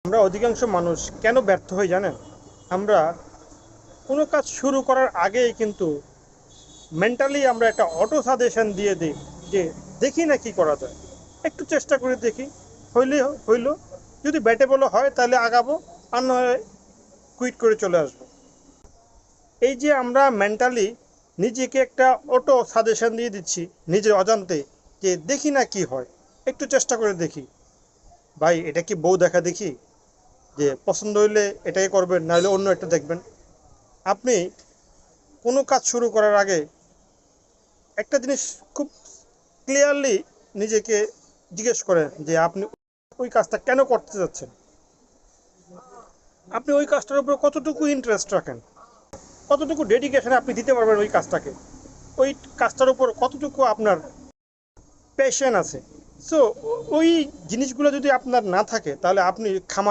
আমরা অধিকাংশ মানুষ কেন ব্যর্থ হই জানেন? আমরা কোনো কাজ শুরু করার আগেই কিন্তু মেন্টালি আমরা একটা অটো সাজেশন দিয়ে দিই যে দেখি না কি করা যায়, একটু চেষ্টা করে দেখি, হইলে হইল, যদি ব্যাটে বলে হয় তাহলে আগাবো, আর নয় কুইট করে চলে আসবো। এই যে আমরা মেন্টালি নিজেকে একটা অটো সাজেশন দিয়ে দিচ্ছি নিজের অজান্তে, যে দেখি না কি হয়, একটু চেষ্টা করে দেখি। ভাই, এটা কি বউ দেখা দেখি যে পছন্দ হইলে এটাই করবেন, নাহলে অন্য একটা দেখবেন? আপনি কোনো কাজ শুরু করার আগে একটা জিনিস খুব ক্লিয়ারলি নিজেকে জিজ্ঞেস করেন যে আপনি ওই কাজটা কেন করতে যাচ্ছেন, আপনি ওই কাজটার উপর কতটুকু ইন্টারেস্ট রাখেন, কতটুকু ডেডিকেশন আপনি দিতে পারবেন ওই কাজটাকে, ওই কাজটার উপর কতটুকু আপনার প্যাশন আছে। সো ওই জিনিসগুলো যদি আপনার না থাকে তাহলে আপনি খামা